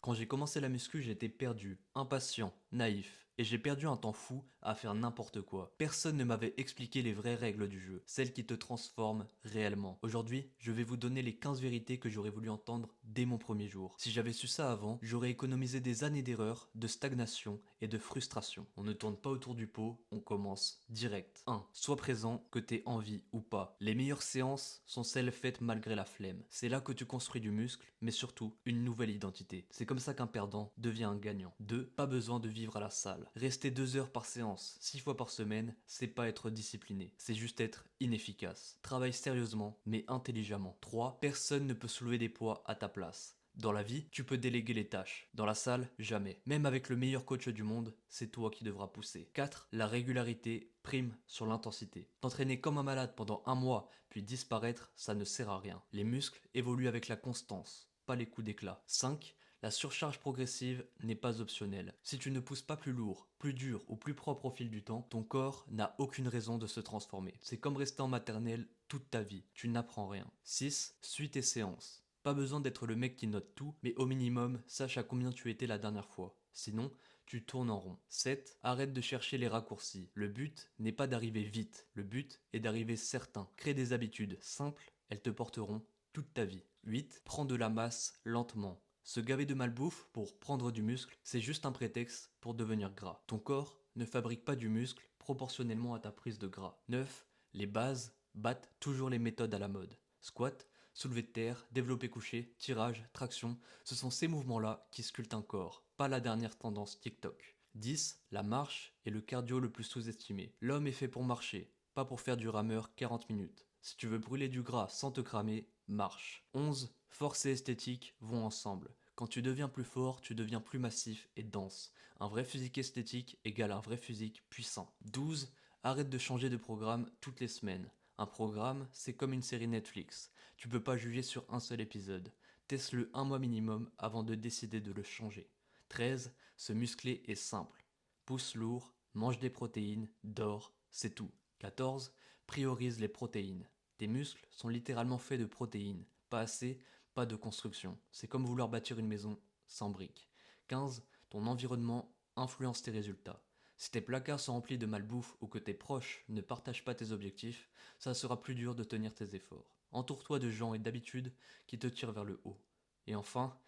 Quand j'ai commencé la muscu, j'étais perdu, impatient, naïf. Et j'ai perdu un temps fou à faire n'importe quoi. Personne ne m'avait expliqué les vraies règles du jeu, celles qui te transforment réellement. Aujourd'hui, je vais vous donner les 15 vérités que j'aurais voulu entendre dès mon premier jour. Si j'avais su ça avant, j'aurais économisé des années d'erreurs, de stagnation et de frustration. On ne tourne pas autour du pot, on commence direct. 1. Sois présent, que t'aies envie ou pas. Les meilleures séances sont celles faites malgré la flemme. C'est là que tu construis du muscle, mais surtout une nouvelle identité. C'est comme ça qu'un perdant devient un gagnant. 2. Pas besoin de vivre à la salle. Rester 2 heures par séance, 6 fois par semaine, c'est pas être discipliné, c'est juste être inefficace. Travaille sérieusement, mais intelligemment. 3. Personne ne peut soulever des poids à ta place. Dans la vie, tu peux déléguer les tâches. Dans la salle, jamais. Même avec le meilleur coach du monde, c'est toi qui devras pousser. 4. La régularité prime sur l'intensité. T'entraîner comme un malade pendant un mois, puis disparaître, ça ne sert à rien. Les muscles évoluent avec la constance, pas les coups d'éclat. 5. La surcharge progressive n'est pas optionnelle. Si tu ne pousses pas plus lourd, plus dur ou plus propre au fil du temps, ton corps n'a aucune raison de se transformer. C'est comme rester en maternelle toute ta vie. Tu n'apprends rien. 6. Suis tes séances. Pas besoin d'être le mec qui note tout, mais au minimum, sache à combien tu étais la dernière fois. Sinon, tu tournes en rond. 7. Arrête de chercher les raccourcis. Le but n'est pas d'arriver vite, le but est d'arriver certain. Crée des habitudes simples, elles te porteront toute ta vie. 8. Prends de la masse lentement. Se gaver de malbouffe pour prendre du muscle, c'est juste un prétexte pour devenir gras. Ton corps ne fabrique pas du muscle proportionnellement à ta prise de gras. 9. Les bases battent toujours les méthodes à la mode. Squat, soulevé de terre, développé couché, tirage, traction, ce sont ces mouvements-là qui sculptent un corps, pas la dernière tendance TikTok. 10. La marche est le cardio le plus sous-estimé. L'homme est fait pour marcher, pas pour faire du rameur 40 minutes. Si tu veux brûler du gras sans te cramer, marche. 11. Force et esthétique vont ensemble. Quand tu deviens plus fort, tu deviens plus massif et dense. Un vrai physique esthétique égale un vrai physique puissant. 12. Arrête de changer de programme toutes les semaines. Un programme, c'est comme une série Netflix. Tu peux pas juger sur un seul épisode. Teste-le un mois minimum avant de décider de le changer. 13. Se muscler est simple. Pousse lourd, mange des protéines, dors, c'est tout. 14. Priorise les protéines. Tes muscles sont littéralement faits de protéines. Pas assez, pas de construction. C'est comme vouloir bâtir une maison sans briques. 15. Ton environnement influence tes résultats. Si tes placards sont remplis de malbouffe ou que tes proches ne partagent pas tes objectifs, ça sera plus dur de tenir tes efforts. Entoure-toi de gens et d'habitudes qui te tirent vers le haut. Et enfin,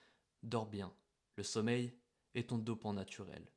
dors bien. Le sommeil est ton dopant naturel.